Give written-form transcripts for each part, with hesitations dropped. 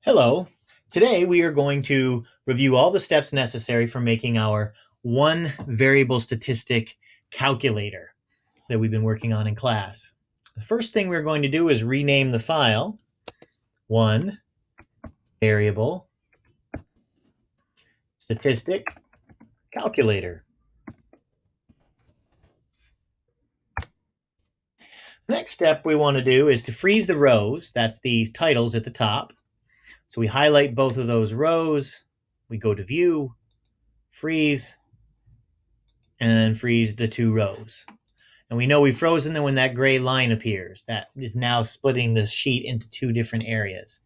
Hello. Today we are going to review all the steps necessary for making our one variable statistic calculator that we've been working on in class. The first thing we're going to do is rename the file one variable statistic calculator. Next step we want to do is to freeze the rows. That's these titles at the top. So we highlight both of those rows. We go to view, freeze, and freeze the two rows. And we know we've frozen them when that gray line appears. That is now splitting the sheet into two different areas.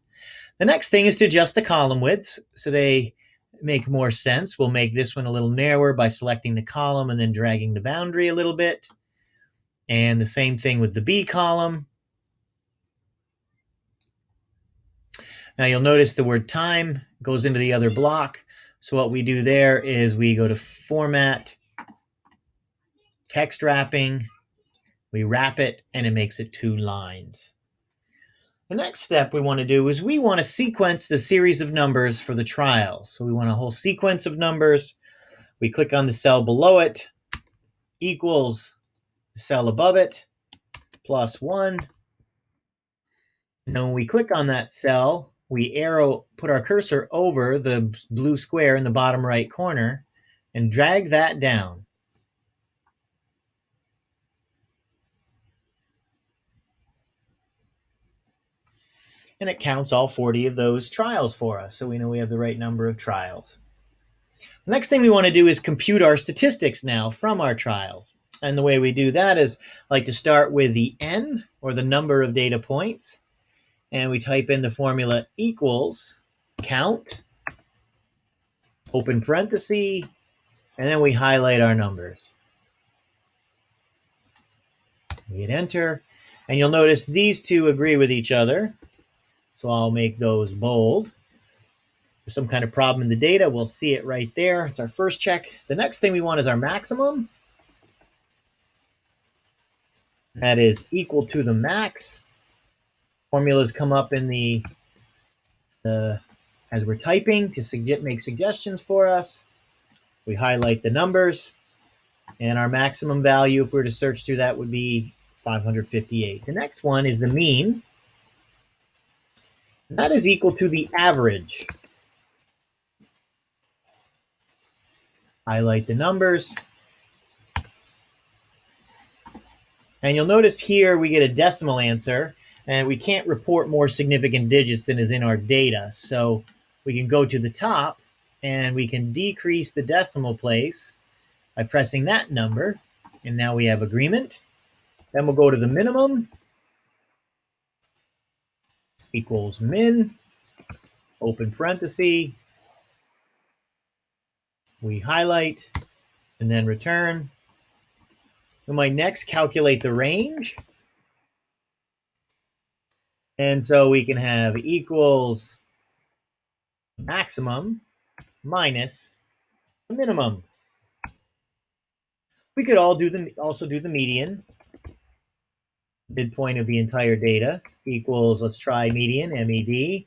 The next thing is to adjust the column widths so they make more sense. We'll make this one a little narrower by selecting the column and then dragging the boundary a little bit. And the same thing with the B column. Now you'll notice the word time goes into the other block. So what we do there is we go to Format, Text Wrapping, we wrap it, and it makes it two lines. The next step we want to do is we want to sequence the series of numbers for the trial. So we want a whole sequence of numbers. We click on the cell below it, equals the cell above it, plus 1. And then when we click on that cell, we put our cursor over the blue square in the bottom right corner and drag that down. And it counts all 40 of those trials for us, so we know we have the right number of trials. The next thing we want to do is compute our statistics now from our trials. And the way we do that is like to start with the n, or the number of data points, and we type in the formula equals count, open parenthesis, and then we highlight our numbers. We hit enter, and you'll notice these two agree with each other. So I'll make those bold. If there's some kind of problem in the data, we'll see it right there. It's our first check. The next thing we want is our maximum. That is equal to the max. Formulas come up in the as we're typing to make suggestions for us. We highlight the numbers, and our maximum value, if we were to search through that, would be 558. The next one is the mean. That is equal to the average. Highlight the numbers. And you'll notice here we get a decimal answer, and we can't report more significant digits than is in our data. So we can go to the top, and we can decrease the decimal place by pressing that number. And now we have agreement. Then we'll go to the minimum, equals min, open parenthesis. We highlight, and then return. We might next calculate the range. And so we can have equals maximum minus the minimum. We could also do the median, midpoint of the entire data, equals, let's try median, MED.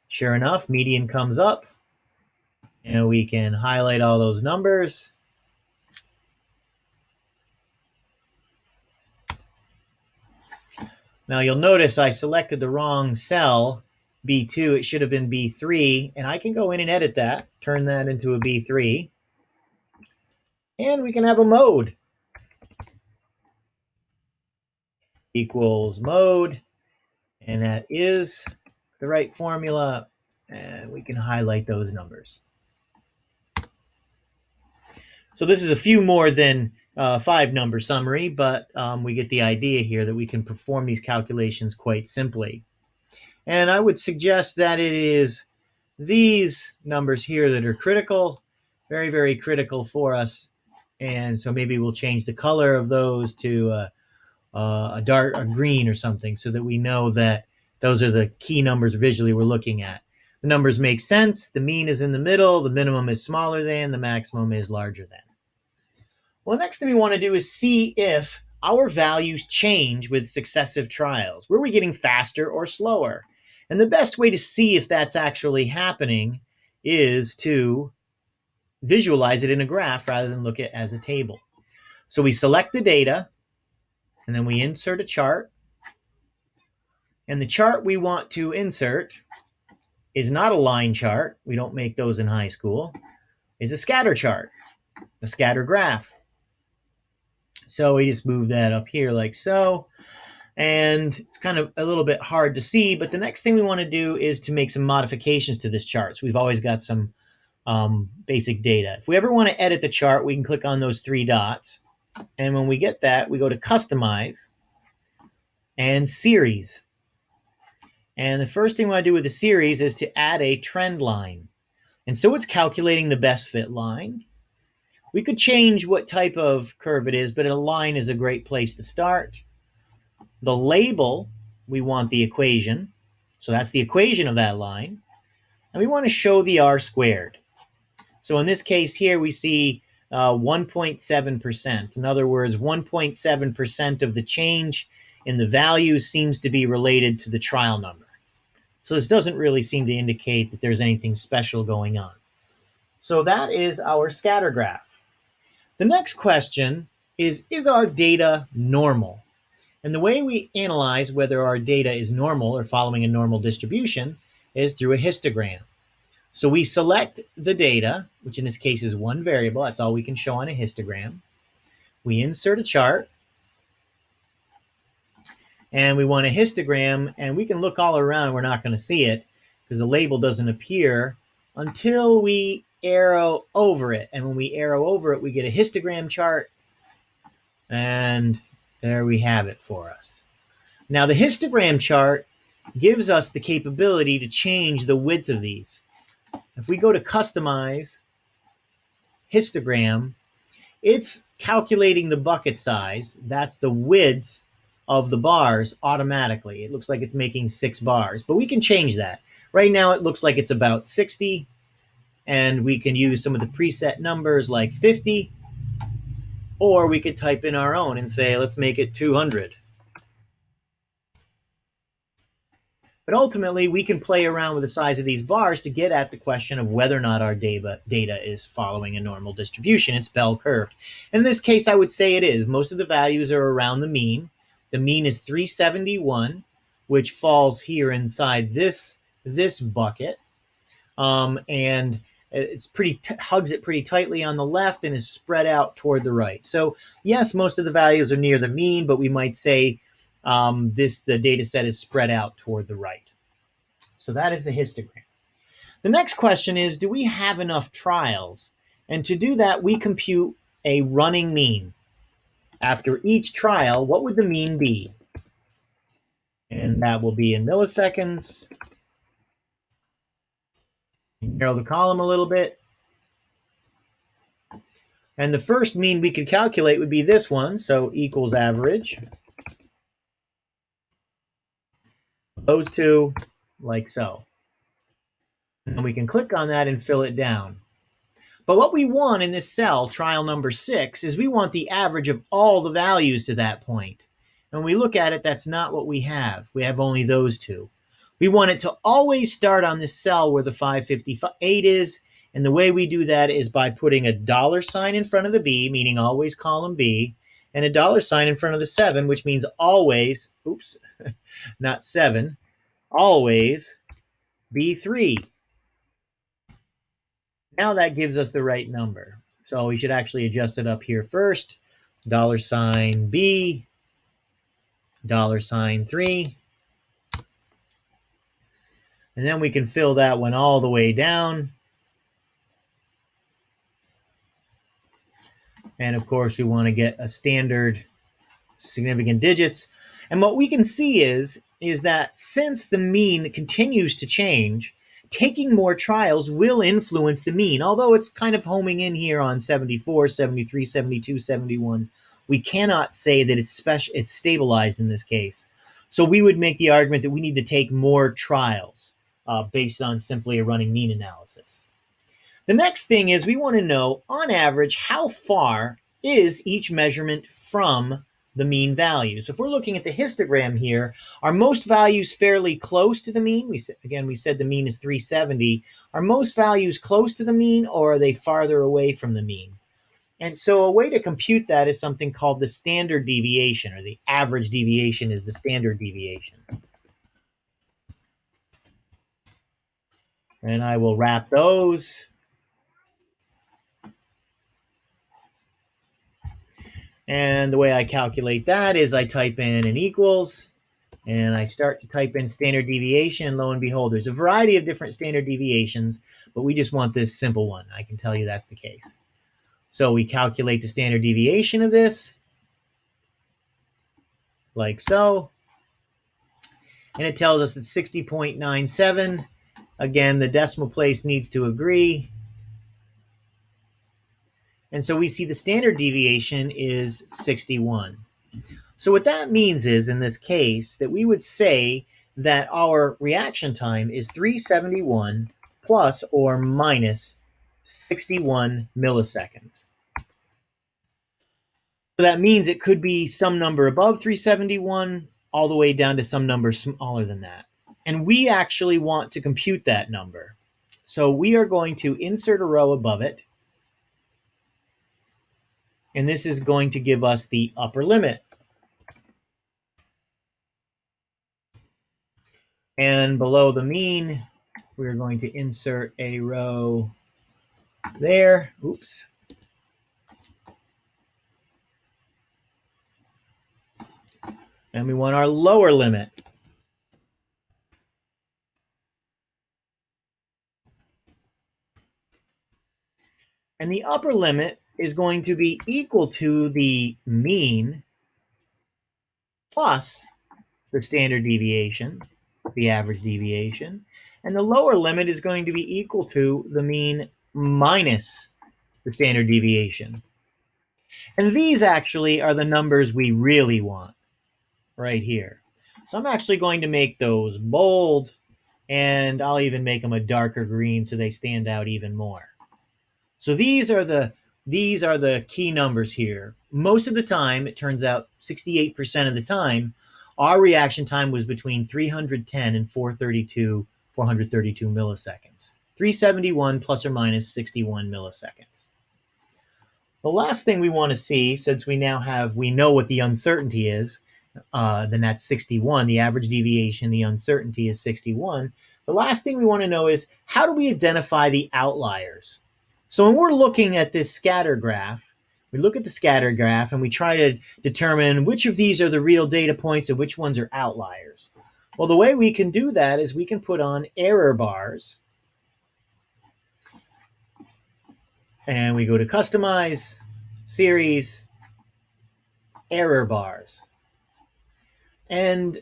Sure enough, median comes up, and we can highlight all those numbers. Now you'll notice I selected the wrong cell, B2. It should have been B3, and I can go in and edit that, turn that into a B3, and we can have a mode. Equals mode, and that is the right formula, and we can highlight those numbers. So this is a few more than 5-number summary, but we get the idea here that we can perform these calculations quite simply. And I would suggest that it is these numbers here that are critical, very, very critical for us. And so maybe we'll change the color of those to a dark green or something, so that we know that those are the key numbers visually we're looking at. The numbers make sense. The mean is in the middle. The minimum is smaller than. The maximum is larger than. Well, the next thing we want to do is see if our values change with successive trials. Were we getting faster or slower? And the best way to see if that's actually happening is to visualize it in a graph rather than look at it as a table. So we select the data, and then we insert a chart. And the chart we want to insert is not a line chart. We don't make those in high school. It's a scatter chart, a scatter graph. So we just move that up here like so. And it's kind of a little bit hard to see, but the next thing we want to do is to make some modifications to this chart. So we've always got some basic data. If we ever want to edit the chart, we can click on those three dots. And when we get that, we go to Customize and Series. And the first thing we want to do with the series is to add a trend line. And so it's calculating the best fit line. We could change what type of curve it is, but a line is a great place to start. The label, we want the equation. So that's the equation of that line. And we want to show the R squared. So in this case here, we see 1.7%. In other words, 1.7% of the change in the value seems to be related to the trial number. So this doesn't really seem to indicate that there's anything special going on. So that is our scatter graph. The next question is our data normal? And the way we analyze whether our data is normal or following a normal distribution is through a histogram. So we select the data, which in this case is one variable. That's all we can show on a histogram. We insert a chart. And we want a histogram, and we can look all around and we're not going to see it because the label doesn't appear until we arrow over it. And when we arrow over it, we get a histogram chart, and there we have it for us. Now, the histogram chart gives us the capability to change the width of these. If we go to Customize, Histogram, it's calculating the bucket size. That's the width of the bars automatically. It looks like it's making 6 bars, but we can change that. Right now, it looks like it's about 60, and we can use some of the preset numbers like 50, or we could type in our own and say, let's make it 200. But ultimately, we can play around with the size of these bars to get at the question of whether or not our data is following a normal distribution. It's bell curved. And in this case, I would say it is. Most of the values are around the mean. The mean is 371, which falls here inside this bucket. And it's hugs it pretty tightly on the left and is spread out toward the right. So yes, most of the values are near the mean, but we might say the data set is spread out toward the right. So that is the histogram. The next question is, do we have enough trials? And to do that, we compute a running mean. After each trial, what would the mean be? And that will be in milliseconds. Narrow the column a little bit. And the first mean we could calculate would be this one, so equals average. Those two, like so. And we can click on that and fill it down. But what we want in this cell, trial number 6, is we want the average of all the values to that point. And when we look at it, that's not what we have. We have only those two. We want it to always start on this cell where the 558 is. And the way we do that is by putting a $ in front of the B, meaning always column B, and a $ in front of the 7, which means always, oops, not 7, always B3. Now that gives us the right number. So we should actually adjust it up here first. $B, $3. And then we can fill that one all the way down. And of course, we want to get a standard significant digits. And what we can see is that since the mean continues to change, taking more trials will influence the mean. Although it's kind of homing in here on 74, 73, 72, 71, we cannot say that it's stabilized in this case. So we would make the argument that we need to take more trials based on simply a running mean analysis. The next thing is we want to know, on average, how far is each measurement from the mean value. So if we're looking at the histogram here, are most values fairly close to the mean? We said the mean is 370. Are most values close to the mean, or are they farther away from the mean? And so a way to compute that is something called the standard deviation, or the average deviation is the standard deviation. And I will wrap those. And the way I calculate that is I type in an equals, and I start to type in standard deviation, and lo and behold, there's a variety of different standard deviations, but we just want this simple one. I can tell you that's the case. So we calculate the standard deviation of this, like so, and it tells us it's 60.97. Again, the decimal place needs to agree. And so we see the standard deviation is 61. So what that means is, in this case, that we would say that our reaction time is 371 plus or minus 61 milliseconds. So that means it could be some number above 371 all the way down to some number smaller than that. And we actually want to compute that number. So we are going to insert a row above it. And this is going to give us the upper limit. And below the mean, we're going to insert a row there. Oops. And we want our lower limit. And the upper limit is going to be equal to the mean plus the standard deviation, the average deviation. And the lower limit is going to be equal to the mean minus the standard deviation. And these actually are the numbers we really want right here. So I'm actually going to make those bold, and I'll even make them a darker green so they stand out even more. So these are the key numbers here. Most of the time, it turns out 68% of the time, our reaction time was between 310 and 432 milliseconds. 371 plus or minus 61 milliseconds. The last thing we want to see, since we know what the uncertainty is, then that's 61. The average deviation, the uncertainty is 61. The last thing we want to know is, how do we identify the outliers? So when we're looking at this scatter graph, we look at the scatter graph and we try to determine which of these are the real data points and which ones are outliers. Well, the way we can do that is we can put on error bars. And we go to Customize, Series, Error Bars. And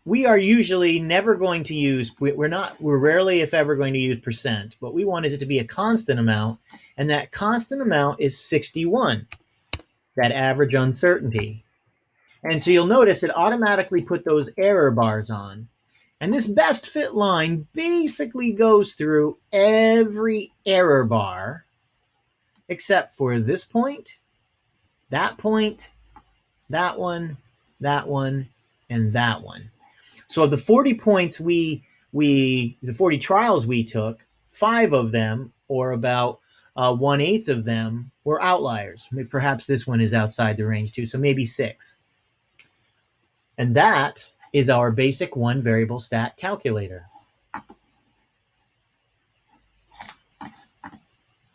we are usually never going to use, we're rarely, if ever, going to use percent. What we want is it to be a constant amount, and that constant amount is 61, that average uncertainty. And so you'll notice it automatically put those error bars on. And this best fit line basically goes through every error bar except for this point, that one, and that one. So of the 40 points the 40 trials we took, 5 of them, or about 1/8 of them, were outliers. Perhaps this one is outside the range too, so maybe 6. And that is our basic one variable stat calculator.